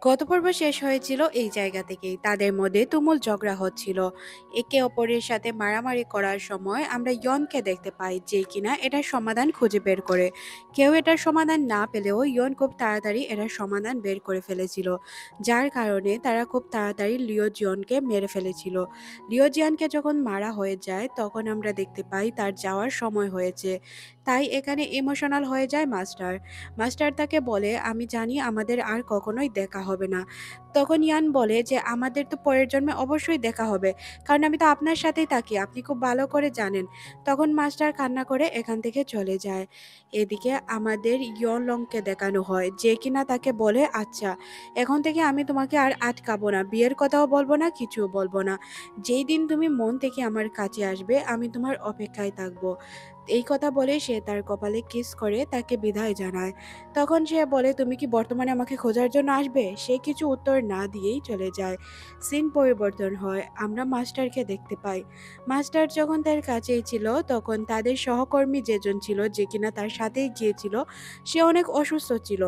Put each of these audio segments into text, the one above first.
গত পর্ব শেষ হয়েছিল এই জায়গা থেকেই তাদের মধ্যে তুমুল ঝগড়া হচ্ছিল। একে অপরের সাথে মারামারি করার সময় আমরা ইয়নকে দেখতে পাই যে কিনা এটার সমাধান খুঁজে বের করে। কেউ এটার সমাধান না পেলেও ইয়ন খুব তাড়াতাড়ি এটার সমাধান বের করে ফেলেছিল, যার কারণে তারা খুব তাড়াতাড়ি লিও জিয়নকে মেরে ফেলেছিল। লিও জিয়ানকে যখন মারা হয়ে যায় তখন আমরা দেখতে পাই তার যাওয়ার সময় হয়েছে। তাই এখানে ইমোশনাল হয়ে যায় মাস্টার। মাস্টার তাকে বলে, আমি জানি আমাদের আর কখনোই দেখা হবে না। তখন ইয়ান বলে যে আমাদের তো পরের জন্মে অবশ্যই দেখা হবে, কারণ আমি তো আপনার সাথেই থাকি, আপনি খুব ভালো করে জানেন। তখন মাস্টার কান্না করে এখান থেকে চলে যায়। এদিকে আমাদের ইয়লংকে দেখানো হয় যে কিনা তাকে বলে, আচ্ছা এখন থেকে আমি তোমাকে আর আটকাবো না, বিয়ের কথাও বলবো না, কিছুও বলবো না। যেই দিন তুমি মন থেকে আমার কাছে আসবে আমি তোমার অপেক্ষায় থাকবো। এই কথা বলে সে তার কপালে কিস করে তাকে বিদায় জানায়। তখন সে বলে, তুমি কি বর্তমানে আমাকে খোঁজার জন্য আসবে? সে কিছু উত্তর না দিয়েই চলে যায়। সিন পরিবর্তন হয়, আমরা মাস্টারকে দেখতে পাই। মাস্টার যখন তার কাছেই ছিল তখন তাদের সহকর্মী যেজন ছিল, যে কিনা তার সাথেই গিয়েছিল, সে অনেক অসুস্থ ছিল।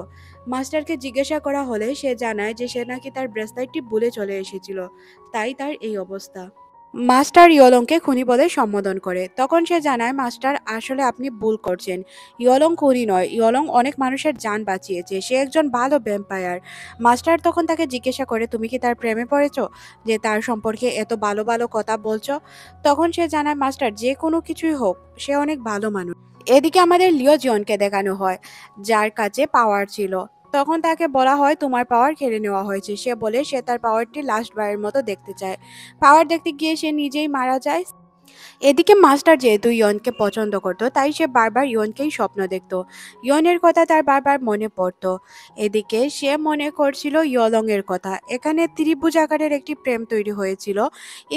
মাস্টারকে জিজ্ঞাসা করা হলে সে জানায় যে সে নাকি তার ব্রেসলেটটি ভুলে চলে এসেছিল, তাই তার এই অবস্থা। মাস্টার ইয়লংকে খুনি বলে সম্বোধন করে। তখন সে জানায়, মাস্টার আসলে আপনি ভুল করছেন, ইয়লং খুনি নয়, ইয়লং অনেক মানুষের জান বাঁচিয়েছে, সে একজন ভালো ভ্যাম্পায়ার। মাস্টার তখন তাকে জিজ্ঞাসা করে, তুমি কি তার প্রেমে পড়েছো যে তার সম্পর্কে এত ভালো ভালো কথা বলছো? তখন সে জানায়, মাস্টার যে কোনো কিছুই হোক সে অনেক ভালো মানুষ। এদিকে আমাদের লিও জিয়নকে দেখানো হয়, যার কাছে পাওয়ার ছিল। তখন তাকে বলা হয় তোমার পাওয়ার কেড়ে নেওয়া হয়েছে। সে বলে সে তার পাওয়ারটি লাস্ট বারের মতো দেখতে চায়। পাওয়ার দেখতে গিয়ে সে নিজেই মারা যায়। এদিকে মাস্টার যেহেতু ইয়নকে পছন্দ করত তাই সে বারবার ইয়নকেই স্বপ্ন দেখত। ইয়নের কথা তার বারবার মনে পড়তো। এদিকে সে মনে করছিল ইয়লং এর কথা। এখানে ত্রিভুজ আকারের একটি প্রেম তৈরি হয়েছিল।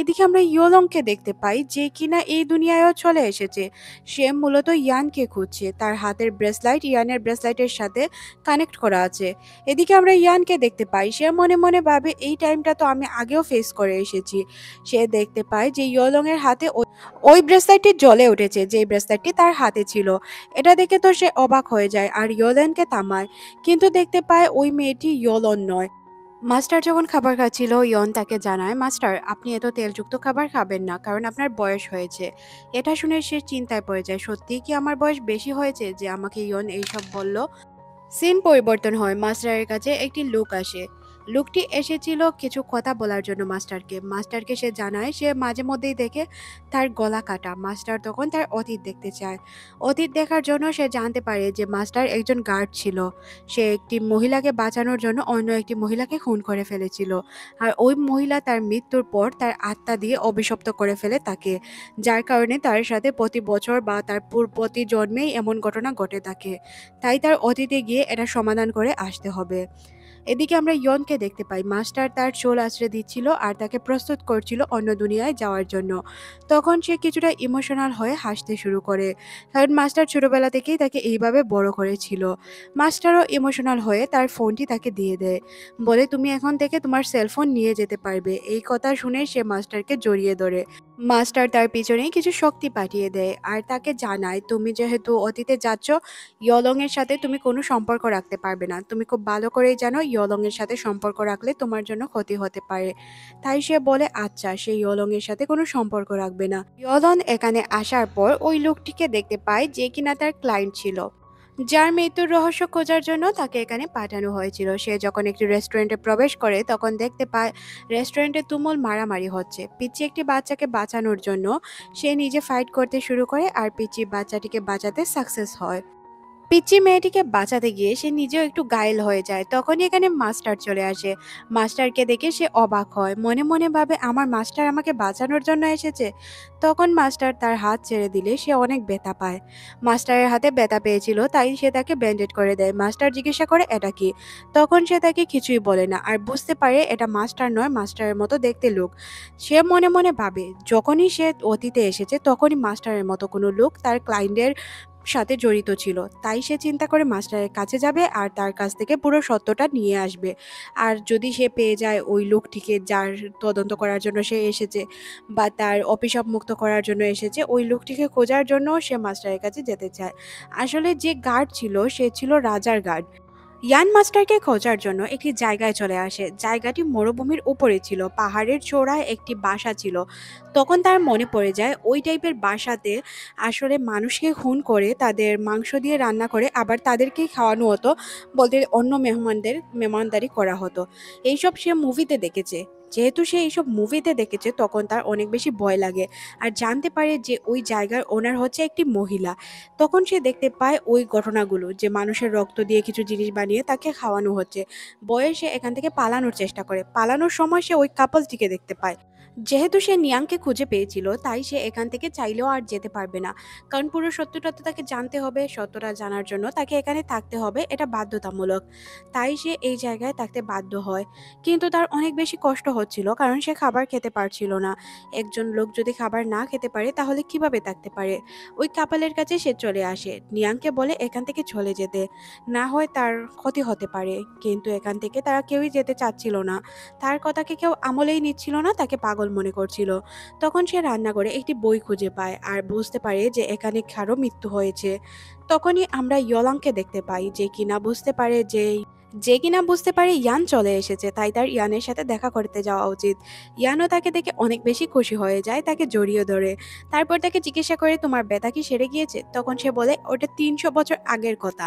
এদিকে আমরা ইয়লংকে দেখতে পাই যে কিনা এই দুনিয়ায়ও চলে এসেছে। সে মূলত ইয়ানকে খুঁজছে, তার হাতের ব্রেসলাইট ইয়ানের ব্রেসলাইটের সাথে কানেক্ট করা আছে। এদিকে আমরা ইয়ানকে দেখতে পাই, সে মনে মনে ভাবে এই টাইমটা তো আমি আগেও ফেস করে এসেছি। সে দেখতে পায় যে ইয়লং এর হাতে ওই ব্রেসলেটটি জ্বলে উঠেছে, যে ব্রেসলেটটি তার হাতে ছিল। এটা দেখে তো সে অবাক হয়ে যায় আর ইয়োলেনকে থামায়, কিন্তু দেখতে পায় ওই মেয়েটি ইয়োলন নয়। মাস্টার যখন খাবার খাচ্ছিল ইয়ন তাকে জানায়, মাস্টার আপনি এত তেলযুক্ত খাবার খাবেন না, কারণ আপনার বয়স হয়েছে। এটা শুনে সে চিন্তায় পড়ে যায়, সত্যিই কি আমার বয়স বেশি হয়েছে যে আমাকে ইয়ন এইসব বলল? সিন পরিবর্তন হয়, মাস্টারের কাছে একটি লোক আসে। লোকটি এসেছিল কিছু কথা বলার জন্য মাস্টারকে। মাস্টারকে সে জানায় সে মাঝে মধ্যেই দেখে তার গলা কাটা। মাস্টার তখন তার অতীত দেখতে চায়। অতীত দেখার জন্য সে জানতে পারে যে মাস্টার একজন গার্ড ছিল। সে একটি মহিলাকে বাঁচানোর জন্য অন্য একটি মহিলাকে খুন করে ফেলেছিল। আর ওই মহিলা তার মৃত্যুর পর তার আত্মা দিয়ে অভিশপ্ত করে ফেলে তাকে, যার কারণে তার সাথে প্রতি বছর বা তার প্রতি জন্মেই এমন ঘটনা ঘটে থাকে। তাই তার অতীতে গিয়ে এটা সমাধান করে আসতে হবে। এদিকে আমরা ইয়নকে দেখতে পাই, মাস্টার তার চুল আঁচড়ে দিচ্ছিল আর তাকে প্রস্তুত করছিল অন্য দুনিয়ায় যাওয়ার জন্য। তখন সে কিছুটা ইমোশনাল হয়ে হাসতে শুরু করে, কারণ মাস্টার ছোটবেলা থেকেই তাকে এইভাবে বড় করেছিল। মাস্টারও ইমোশনাল হয়ে তার ফোনটি তাকে দিয়ে দেয়, বলে তুমি এখন থেকে তোমার সেলফোন নিয়ে যেতে পারবে। এই কথা শুনে সে মাস্টারকে জড়িয়ে ধরে। মাস্টার তার পিছনে কিছু শক্তি পাঠিয়ে দেয় আর তাকে জানায়, তুমি যেহেতু অতীতে যাচ্ছ, ইয়লং এর সাথে তুমি কোনো সম্পর্ক রাখতে পারবে না। তুমি খুব ভালো করেই জানো ইয়লং এর সাথে সম্পর্ক রাখলে তোমার জন্য ক্ষতি হতে পারে। তাই সে বলে আচ্ছা, সে ইয়লং এর সাথে কোনো সম্পর্ক রাখবে না। ইয়লং এখানে আসার পর ওই লোকটিকে দেখতে পায় যে কিনা তার ক্লায়েন্ট ছিল, যার মৃত্যুর রহস্য খোঁজার জন্য তাকে এখানে পাঠানো হয়েছিল। সে যখন একটি রেস্টুরেন্টে প্রবেশ করে তখন দেখতে পায় রেস্টুরেন্টে তুমুল মারামারি হচ্ছে। পিচ্চি একটি বাচ্চাকে বাঁচানোর জন্য সে নিজে ফাইট করতে শুরু করে আর পিচ্চি বাচ্চাটিকে বাঁচাতে সাকসেস হয়। পিচ্চি মেয়েটিকে বাঁচাতে গিয়ে সে নিজেও একটু ঘায়েল হয়ে যায়। তখনই এখানে মাস্টার চলে আসে। মাস্টারকে দেখে সে অবাক হয়, মনে মনে ভাবে আমার মাস্টার আমাকে বাঁচানোর জন্য এসেছে। তখন মাস্টার তার হাত ছেড়ে দিলে সে অনেক ব্যথা পায়। মাস্টারের হাতে ব্যথা পেয়েছিল তাই সে তাকে ব্যান্ডেড করে দেয়। মাস্টার জিজ্ঞাসা করে এটা কি? তখন সে তাকে কিছুই বলে না আর বুঝতে পারে এটা মাস্টার নয়, মাস্টারের মতো দেখতে লোক। সে মনে মনে ভাবে যখনই সে অতীতে এসেছে তখনই মাস্টারের মতো কোনো লোক তার ক্লায়েন্টের সাথে জড়িত ছিল। তাই সে চিন্তা করে মাস্টারের কাছে যাবে আর তার কাছ থেকে পুরো সত্যটা নিয়ে আসবে। আর যদি সে পেয়ে যায় ওই লোকটিকে যার তদন্ত করার জন্য সে এসেছে বা তার অভিশাপ মুক্ত করার জন্য এসেছে, ওই লোকটিকে খোঁজার জন্য সে মাস্টারের কাছে যেতে চায়। আসলে যে গার্ড ছিল সে ছিল রাজার গার্ড। ইয়ান মাস্টারকে খোঁজার জন্য একটি জায়গায় চলে আসে। জায়গাটি মরুভূমির উপরে ছিল, পাহাড়ের চূড়ায় একটি বাসা ছিল। তখন তার মনে পড়ে যায় ওই টাইপের বাসাতে আসলে মানুষকে খুন করে তাদের মাংস দিয়ে রান্না করে আবার তাদেরকেই খাওয়ানো হতো, বলতে অন্য মেহমানদের মেহমানদারি করা হতো। এইসব সে মুভিতে দেখেছে। যেহেতু সে এইসব মুভিতে দেখেছে তখন তার অনেক বেশি ভয় লাগে আর জানতে পারে যে ওই জায়গার ওনার হচ্ছে একটি মহিলা। তখন সে দেখতে পায় ওই ঘটনাগুলো যে মানুষের রক্ত দিয়ে কিছু জিনিস বানিয়ে তাকে খাওয়ানো হচ্ছে। ভয়ে সে এখান থেকে পালানোর চেষ্টা করে। পালানোর সময় সে ওই কাপলটিকে দেখতে পায়। যেহেতু সে নিয়াংকে খুঁজে পেয়েছিল তাই সে এখান থেকে চাইলেও আর যেতে পারবে না, কারণ পুরো সত্যটা তো তাকে জানতে হবে। সত্যটা জানার জন্য তাকে এখানে থাকতে হবে, এটা বাধ্যতামূলক। তাই সে এই জায়গায় থাকতে বাধ্য হয়। কিন্তু তার অনেক বেশি কষ্ট হচ্ছিল কারণ সে খাবার খেতে পারছিল না। একজন লোক যদি খাবার না খেতে পারে তাহলে কিভাবে থাকতে পারে। ওই কাপালের কাছে সে চলে আসে, নিয়াংকে বলে এখান থেকে চলে যেতে, না হয় তার ক্ষতি হতে পারে। কিন্তু এখান থেকে তারা কেউই যেতে চাচ্ছিল না। তার কথাকে কেউ আমলেই নিচ্ছিল না, তাকে পাগল মনে করছিল। তখন সে রান্নাঘরে একটি বই খুঁজে পায় আর বুঝতে পারে যে এখানে কারো মৃত্যু হয়েছে। তখনই আমরা ইয়লাংকে দেখতে পাই যে কিনা বুঝতে পারে ইয়ান চলে এসেছে, তাই তার ইয়ানের সাথে দেখা করতে যাওয়া উচিত। ইয়ানও তাকে দেখে অনেক বেশি খুশি হয়ে যায়, তাকে জড়িয়ে ধরে। তারপর তাকে জিজ্ঞাসা করে তোমার ব্যথা কি সেরে গিয়েছে। তখন সে বলে ওটা ৩০০ বছর আগের কথা।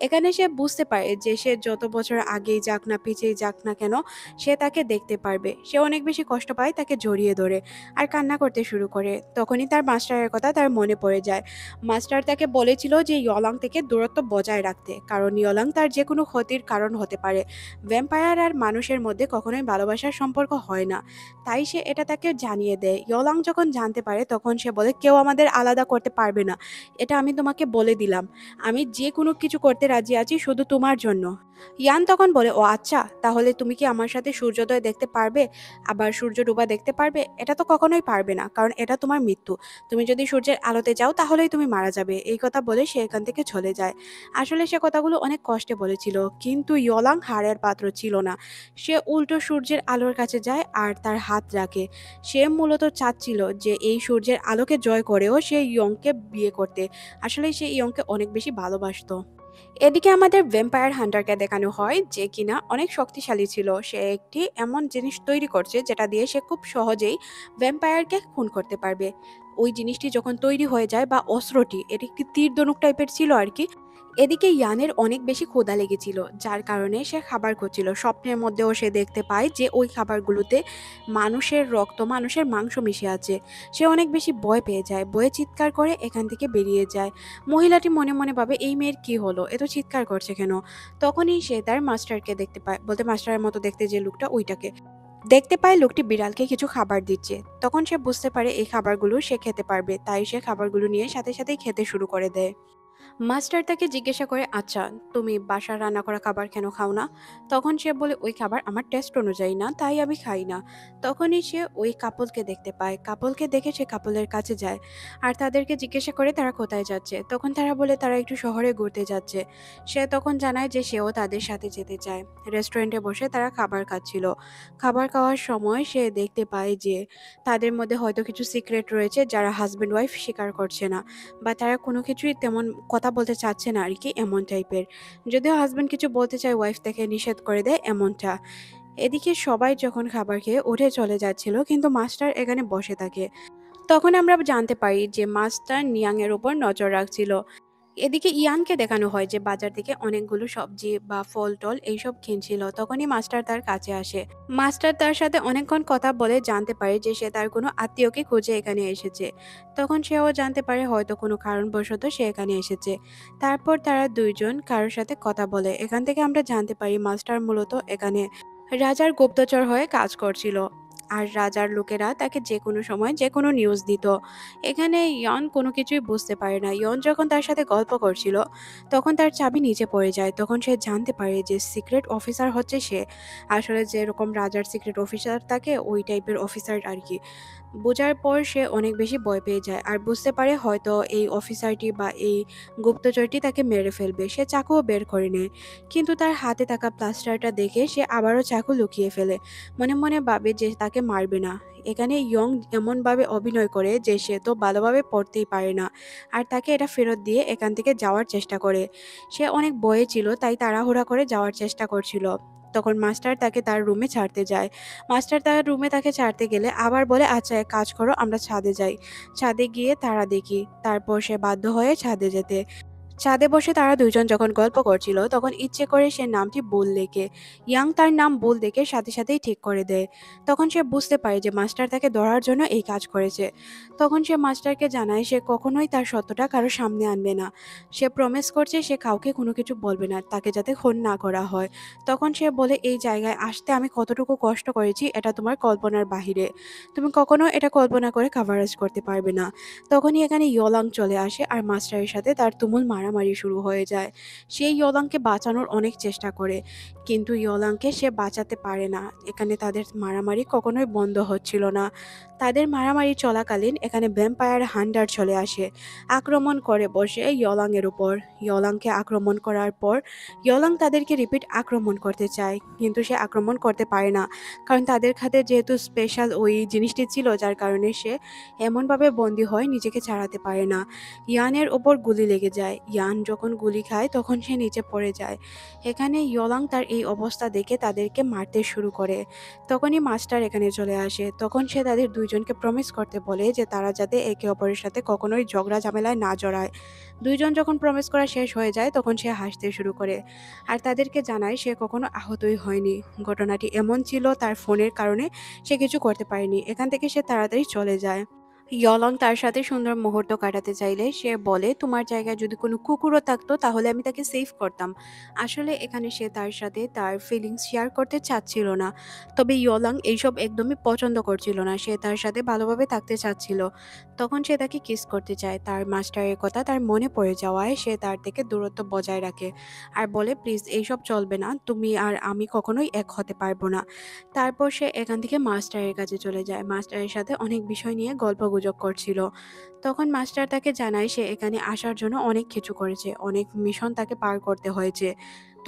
এখানে সে বুঝতে পারে যে সে যত বছর আগেই যাক না পিছিয়ে যাক না কেন সে তাকে দেখতে পারবে। সে অনেক বেশি কষ্ট পায়, তাকে জড়িয়ে ধরে আর কান্না করতে শুরু করে। তখনই তার মাস্টারের কথা তার মনে পড়ে যায়। মাস্টার তাকে বলেছিল যে ইয়লাং থেকে দূরত্ব বজায় রাখতে, কারণ ইয়লাং তার যে কোনো ক্ষতির কারণ হতে পারে। ভ্যাম্পায়ার আর মানুষের মধ্যে কখনোই ভালোবাসার সম্পর্ক হয় না। তাই সে এটা তাকে জানিয়ে দেয়। ইয়লাং যখন জানতে পারে তখন সে বলে কেউ আমাদের আলাদা করতে পারবে না, এটা আমি তোমাকে বলে দিলাম। আমি যে কোনো কিছু করতে রাজি আছি শুধু তোমার জন্য। ইয়ান তখন বলে ও আচ্ছা, তাহলে তুমি কি আমার সাথে সূর্যোদয় দেখতে পারবে, আবার সূর্য ডোবা দেখতে পারবে। এটা তো কখনোই পারবে না, কারণ এটা তোমার মৃত্যু। তুমি যদি সূর্যের আলোতে যাও তাহলেই তুমি মারা যাবে। এই কথা বলে সে এখান থেকে চলে যায়। আসলে সে কথাগুলো অনেক কষ্টে বলেছিল, কিন্তু ইয়লাং হারের পাত্র ছিল না। সে উল্টো সূর্যের আলোর কাছে যায় আর তার হাত রাখে। সে মূলত চাচ্ছিল যে এই সূর্যের আলোকে জয় করেও সে ইয়ংকে বিয়ে করতে। আসলে সে ইয়ংকে অনেক বেশি ভালোবাসতো। এদিকে আমাদের ভ্যাম্পায়ার হান্টারকে দেখানো হয় যে কিনা অনেক শক্তিশালী ছিল। সে একটি এমন জিনিস তৈরি করছে যেটা দিয়ে সে খুব সহজেই ভ্যাম্পায়ারকে খুন করতে পারবে। ওই জিনিসটি যখন তৈরি হয়ে যায় বা অস্ত্রটি, এটি একটি তীর ধনুক টাইপের ছিল আর কি। এদিকে ইয়ানের অনেক বেশি ক্ষুধা লেগেছিল, যার কারণে সে খাবার খুঁজছিল। স্বপ্নের মধ্যেও সে দেখতে পায় যে ওই খাবারগুলোতে মানুষের রক্ত, মানুষের মাংস মিশে আছে। সে অনেক বেশি ভয় পেয়ে যায়, ভয়ে চিৎকার করে এখান থেকে বেরিয়ে যায়। মহিলাটি মনে মনে ভাবে এই মেয়ের কি হলো, এত চিৎকার করছে কেন। তখনই সে তার মাস্টারকে দেখতে পায়, বলতে মাস্টারের মতো দেখতে যে লোকটা ওইটাকে দেখতে পায়। লোকটি বিড়ালকে কিছু খাবার দিচ্ছে। তখন সে বুঝতে পারে এই খাবারগুলো সে খেতে পারবে, তাই সে খাবারগুলো নিয়ে সাথে সাথেই খেতে শুরু করে দেয়। মাস্টার তাকে জিজ্ঞাসা করে আচ্ছা, তুমি বাসার রান্না করা খাবার কেন খাও না। তখন সে বলে ওই খাবার আমার টেস্ট অনুযায়ী না, তাই আমি খাই না। তখনই সে ওই কাপলকে দেখতে পায়। কাপলকে দেখে সে কাপলের কাছে যায় আর তাদেরকে জিজ্ঞাসা করে তারা কোথায় যাচ্ছে। তখন তারা বলে তারা একটু শহরে ঘুরতে যাচ্ছে। সে তখন জানায় যে সেও তাদের সাথে যেতে চায়। রেস্টুরেন্টে বসে তারা খাবার খাচ্ছিল। খাবার খাওয়ার সময় সে দেখতে পায় যে তাদের মধ্যে হয়তো কিছু সিক্রেট রয়েছে যারা হাজব্যান্ড ওয়াইফ স্বীকার করছে না, বা তারা কোনো কিছুই তেমন কথা বলতে চাচ্ছে না আর কি, এমন টাইপের। যদিও হাজবেন্ড কিছু বলতে চায় ওয়াইফ তাকে নিষেধ করে দেয় এমনটা। এদিকে সবাই যখন খাবার খেয়ে উঠে চলে যাচ্ছিল কিন্তু মাস্টার এখানে বসে থাকে। তখন আমরা জানতে পারি যে মাস্টার নিয়াং এর উপর নজর রাখছিল। এদিকে ইয়ানকে দেখানো হয় যে বাজার থেকে অনেকগুলো সবজি বা ফল টল এইসব কিনছিল। তখনই মাস্টার তার কাছে আসে। মাস্টার তার সাথে অনেকক্ষণ কথা বলে জানতে পারে যে সে তার কোনো আত্মীয়কে খুঁজে এখানে এসেছে। তখন সেও জানতে পারে হয়তো কোনো কারণবশত সে এখানে এসেছে। তারপর তারা দুইজন কারোর সাথে কথা বলে। এখান থেকে আমরা জানতে পারি মাস্টার মূলত এখানে রাজার গুপ্তচর হয়ে কাজ করছিল। আর রাজার লোকেরা তাকে যে কোনো সময় যে কোনো নিউজ দিত। এখানে ইয়ন কোনো কিছুই বুঝতে পারে না। ইয়ন যখন তার সাথে গল্প করছিল তখন তার চাবি নিচে পড়ে যায়। তখন সে জানতে পারে যে সিক্রেট অফিসার হচ্ছে সে। আসলে যেরকম রাজার সিক্রেট অফিসার থাকে ওই টাইপের অফিসার আর কি। বোঝার পর সে অনেক বেশি ভয় পেয়ে যায় আর বুঝতে পারে হয়তো এই অফিসারটি বা এই গুপ্তচরটি তাকে মেরে ফেলবে। সে চাকুও বের করে নেয়, কিন্তু তার হাতে থাকা প্লাস্টারটা দেখে সে আবারও চাকু লুকিয়ে ফেলে। মনে মনে ভাবে যে তাকে মারবে না। এখানে ইয়ং এমনভাবে অভিনয় করে যে সে তো ভালোভাবে পড়তেই পারে না, আর তাকে এটা ফেরত দিয়ে এখান থেকে যাওয়ার চেষ্টা করে। সে অনেক ভয়ে ছিল, তাই তাড়াহুড়া করে যাওয়ার চেষ্টা করছিল। তখন মাস্টার তাকে তার রুমে ছাড়তে যায়। মাস্টার তার রুমে তাকে ছাড়তে গেলে আবার বলে, আচ্ছা এক কাজ করো, আমরা ছাদে যাই। ছাদে গিয়ে তারা দেখি। তারপর সে বাধ্য হয়ে ছাদে যেতে। ছাদে বসে তারা দুইজন যখন গল্প করছিল তখন ইচ্ছে করে সে নামটি বুল লেকে। ইয়াং তার নাম বুল দেখে সাথে সাথেই ঠিক করে দেয়। তখন সে বুঝতে পারে যে মাস্টার তাকে ধরার জন্য এই কাজ করেছে। তখন সে মাস্টারকে জানায় সে কখনোই তার সত্যটা কারো সামনে আনবে না। সে প্রমিস করছে সে কাউকে কোনো কিছু বলবে না, তাকে যাতে খুন না করা হয়। তখন সে বলে, এই জায়গায় আসতে আমি কতটুকু কষ্ট করেছি এটা তোমার কল্পনার বাহিরে। তুমি কখনো এটা কল্পনা করে কাভারেজ করতে পারবে না। তখনই এখানে ইয়লাং চলে আসে আর মাস্টারের সাথে তার তুমুল মারামারি শুরু হয়ে যায়। সে ইয়লাংকে বাঁচানোর অনেক চেষ্টা করে, কিন্তু ইয়লাংকে সে বাঁচাতে পারে না। এখানে তাদের মারামারি কখনোই বন্ধ হচ্ছিল না। তাদের মারামারি চলাকালীন এখানে ভ্যাম্পায়ার হান্টার চলে আসে, আক্রমণ করে বসে ইয়লাংয়ের উপর। ইয়লাংকে আক্রমণ করার পর ইয়লাং তাদেরকে রিপিট আক্রমণ করতে চায়, কিন্তু সে আক্রমণ করতে পারে না, কারণ তাদের খাতে যেহেতু স্পেশাল ওই জিনিসটি ছিল, যার কারণে সে এমনভাবে বন্দী হয় নিজেকে ছাড়াতে পারে না। ইয়ানের ওপর গুলি লেগে যায়। ইয়ান যখন গুলি খায় তখন সে নিচে পড়ে যায়। এখানে ইয়লাং তার এই অবস্থা দেখে তাদেরকে মারতে শুরু করে। তখনই মাস্টার এখানে চলে আসে। তখন সে তাদের দুইজনকে প্রমিস করতে বলে যে তারা যাতে একে অপরের সাথে কখনোই ঝগড়া ঝামেলায় না জড়ায়। দুইজন যখন প্রমিস করা শেষ হয়ে যায় তখন সে হাসতে শুরু করে আর তাদেরকে জানায় সে কখনো আহতই হয়নি। ঘটনাটি এমন ছিল তার ফোনের কারণে সে কিছু করতে পারেনি। এখান থেকে সে তাড়াতাড়ি চলে যায়। ইয়লং তার সাথে সুন্দর মুহূর্ত কাটাতে চাইলে সে বলে, তোমার জায়গায় যদি কোনো কুকুরও থাকতো তাহলে আমি তাকে সেভ করতাম। আসলে এখানে সে তার সাথে তার ফিলিংস শেয়ার করতে চাচ্ছিল না। তবে ইয়লং এইসব একদমই পছন্দ করছিল না, সে তার সাথে ভালোভাবে থাকতে চাচ্ছিল। তখন সে তাকে কিস করতে চায়। তার মাস্টারের কথা তার মনে পড়ে যাওয়ায় সে তার থেকে দূরত্ব বজায় রাখে আর বলে, প্লিজ এইসব চলবে না, তুমি আর আমি কখনোই এক হতে পারবো না। তারপর সে এখান থেকে মাস্টারের কাছে চলে যায়। মাস্টারের সাথে অনেক বিষয় নিয়ে গল্পগুজব করছিল। তখন মাস্টার তাকে জানায় সে এখানে আসার জন্য অনেক কিছু করেছে, অনেক মিশন তাকে পার করতে হয়েছে।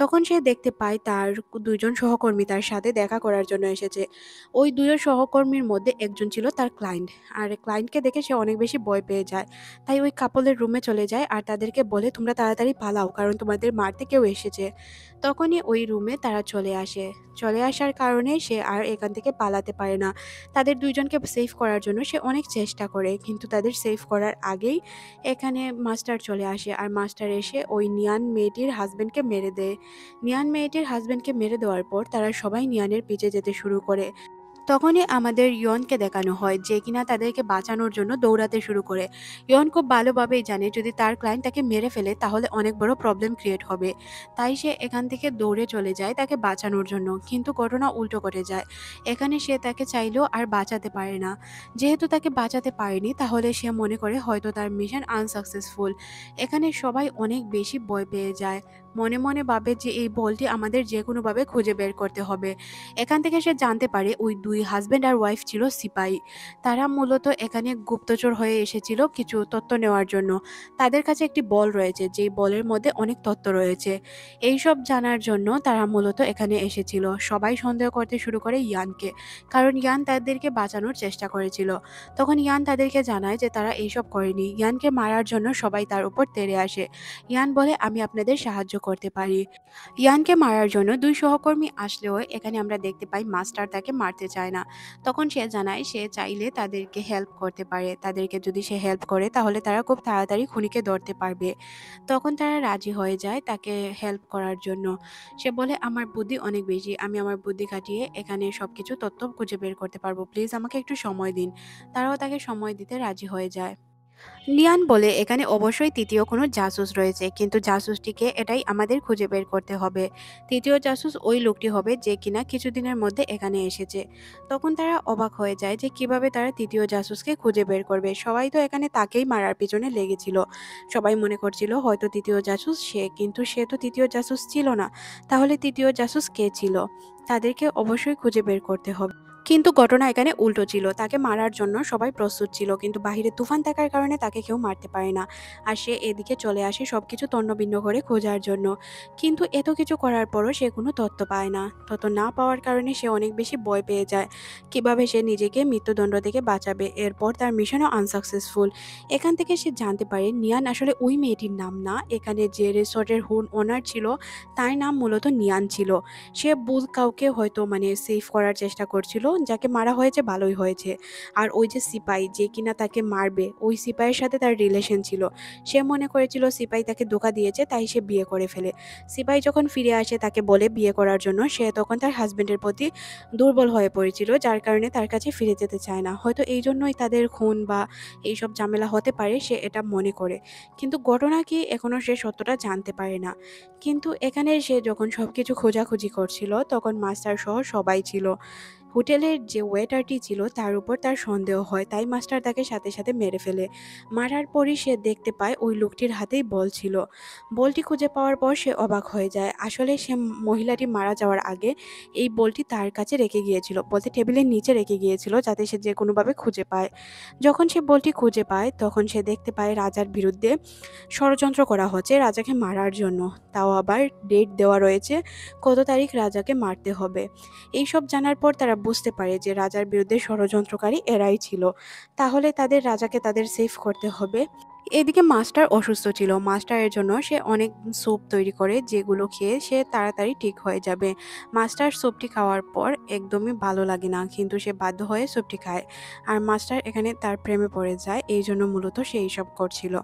তখন সে দেখতে পায় তার দুইজন সহকর্মী তার সাথে দেখা করার জন্য এসেছে। ওই দুজন সহকর্মীর মধ্যে একজন ছিল তার ক্লায়েন্ট। আর ক্লায়েন্টকে দেখে সে অনেক বেশি ভয় পেয়ে যায়। তাই ওই কাপলের রুমে চলে যায় আর তাদেরকে বলে, তোমরা তাড়াতাড়ি পালাও, কারণ তোমাদের মারতে কেউ এসেছে। তখনই ওই রুমে তারা চলে আসে। চলে আসার কারণে সে আর এখান থেকে পালাতে পারে না। তাদের দুইজনকে সেভ করার জন্য সে অনেক চেষ্টা করে, কিন্তু তাদের সেভ করার আগেই এখানে মাস্টার চলে আসে আর মাস্টার এসে ওই নিয়ান মেয়েটির হাজবেন্ডকে মেরে দেয়। নিয়ান মেয়েটির হাজবেন্ডকে মেরে দেওয়ার পর তারা সবাই নিয়ানের পিছে যেতে শুরু করে। তখনই আমাদের ইয়নকে দেখানো হয় যে কিনা তাদেরকে বাঁচানোর জন্য দৌড়াতে শুরু করে। ইয়ন খুব ভালোভাবেই জানে যদি তার ক্লায়েন্ট তাকে মেরে ফেলে তাহলে অনেক বড় প্রবলেম ক্রিয়েট হবে। তাই সে এখান থেকে দৌড়ে চলে যায় তাকে বাঁচানোর জন্য, কিন্তু ঘটনা উল্টো করে যায়। এখানে সে তাকে চাইলেও আর বাঁচাতে পারে না। যেহেতু তাকে বাঁচাতে পারেনি তাহলে সে মনে করে হয়তো তার মিশন আনসাকসেসফুল। এখানে সবাই অনেক বেশি ভয় পেয়ে যায়। মনে মনে ভাবে যে এই বলটি আমাদের যে কোনোভাবে খুঁজে বের করতে হবে। এখান থেকে সে জানতে পারে ওই দুই হাজবেন্ড আর ওয়াইফ ছিল সিপাহী। তারা মূলত এখানে গুপ্তচর হয়ে এসেছিল কিছু তথ্য নেওয়ার জন্য। তাদের কাছে একটি বল রয়েছে, যেই বলের মধ্যে অনেক তথ্য রয়েছে। এইসব জানার জন্য তারা মূলত এখানে এসেছিল। সবাই সন্দেহ করতে শুরু করে ইয়ানকে, কারণ ইয়ান তাদেরকে বাঁচানোর চেষ্টা করেছিল। তখন ইয়ান তাদেরকে জানায় যে তারা এইসব করেনি। ইয়ানকে মারার জন্য সবাই তার উপর তেড়ে আসে। ইয়ান বলে, আমি আপনাদের সাহায্য করতে পারি। ইয়ানকে মারার জন্য দুই সহকর্মী আসলেও এখানে আমরা দেখতে পাই মাস্টার তাকে মারতে চায় না। তখন সে জানায় সে চাইলে তাদেরকে হেল্প করতে পারে, তাদেরকে যদি সে হেল্প করে তাহলে তারা খুব তাড়াতাড়ি খুনিকে ধরতে পারবে। তখন তারা রাজি হয়ে যায় তাকে হেল্প করার জন্য। সে বলে, আমার বুদ্ধি অনেক বেশি, আমি আমার বুদ্ধি খাটিয়ে এখানে সবকিছু তথ্য খুঁজে বের করতে পারবো, প্লিজ আমাকে একটু সময় দিন। তারাও তাকে সময় দিতে রাজি হয়ে যায়। লিয়ান বলে, এখানে অবশ্যই তৃতীয় কোনো জাসুস রয়েছে, কিন্তু জাসুসটিকে এটাই আমাদের খুঁজে বের করতে হবে। তৃতীয় জাসুস ওই লোকটি হবে যে কিনা কিছুদিনের মধ্যে এখানে এসেছে। তখন তারা অবাক হয়ে যায় যে কিভাবে তারা তৃতীয় জাসুসকে খুঁজে বের করবে। সবাই তো এখানে তাকেই মারার পিছনে লেগেছিল। সবাই মনে করছিল হয়তো তৃতীয় জাসুস সে, কিন্তু সে তো তৃতীয় জাসুস ছিল না। তাহলে তৃতীয় জাসুস কে ছিল? তাদেরকে অবশ্যই খুঁজে বের করতে হবে। কিন্তু ঘটনা এখানে উল্টো ছিল। তাকে মারার জন্য সবাই প্রস্তুত ছিল। কিন্তু বাহিরে তুফান থাকার কারণে তাকে কেউ মারতে পারে না। আর সে এদিকে চলে আসে সবকিছু তন্ন-বিন্ন করে খোঁজার জন্য। কিন্তু এত কিছু করার পরও সে কোনো তথ্য পায় না। তথ্য না পাওয়ার কারণে সে অনেক বেশি ভয় পেয়ে যায়। কিভাবে সে নিজেকে মৃত্যুদণ্ড থেকে বাঁচাবে। এরপর তার মিশনও আনসাকসেসফুল। এখান থেকে সে জানতে পারে নিয়ান আসলে ওই মেয়েটির নাম না। এখানে যে রিসোর্টের ওনার ছিল তার নাম মূলত নিয়ান ছিল। সে ভুল কাউকে হয়তো সেভ করার চেষ্টা করছিল। যাকে মারা হয়েছে ভালোই হয়েছে। আর ওই যে সিপাই যে কিনা তাকে মারবে, ওই সিপাইয়ের সাথে তার রিলেশন ছিল। সে মনে করেছিল সিপাই তাকে ধোঁকা দিয়েছে তাই সে বিয়ে করে ফেলে। সিপাই যখন ফিরে আসে তাকে বলে বিয়ে করার জন্য, সে তখন তার হাজবেন্ডের প্রতি দুর্বল হয়ে পড়েছিল, যার কারণে তার কাছে ফিরে যেতে চায় না। হয়তো এই জন্যই তাদের খুন বা এইসব ঝামেলা হতে পারে, সে এটা মনে করে। কিন্তু ঘটনা কি এখনো সে সত্যটা জানতে পারে না। কিন্তু এখানে সে যখন সবকিছু খোঁজাখুঁজি করছিল তখন মাস্টার সহ সবাই ছিল। হোটেলের যে ওয়েটারটি ছিল তার উপর তার সন্দেহ হয়, তাই মাস্টার তাকে সাথে সাথে মেরে ফেলে। মারার পরই সে দেখতে পায় ওই লোকটির হাতেই বল ছিল। বলটি খুঁজে পাওয়ার পর সে অবাক হয়ে যায়। আসলে সে মহিলাটি মারা যাওয়ার আগে এই বলটি তার কাছে রেখে গিয়েছিল, বলতে টেবিলের নিচে রেখে গিয়েছিল যাতে সে যে কোনোভাবে খুঁজে পায়। যখন সে বলটি খুঁজে পায় তখন সে দেখতে পায় রাজার বিরুদ্ধে ষড়যন্ত্র করা হচ্ছে রাজাকে মারার জন্য। তাও আবার ডেট দেওয়া রয়েছে কত তারিখ রাজাকে মারতে হবে। এইসব জানার পর তারা বুঝতে পারে যে রাজার বিরুদ্ধে ষড়যন্ত্রকারী এরাই ছিল। তাহলে তাদের রাজাকে তাদের সেভ করতে হবে। এদিকে মাস্টার অসুস্থ ছিল। মাস্টারের জন্য সে অনেক স্যুপ তৈরি করে যেগুলো খেয়ে সে তাড়াতাড়ি ঠিক হয়ে যাবে। মাস্টার স্যুপটি খাওয়ার পর একদমই ভালো লাগে না, কিন্তু সে বাধ্য হয়ে স্যুপটি খায়। আর মাস্টার এখানে তার প্রেমে পড়ে যায়, এই জন্য মূলত সে এইসব করছিল।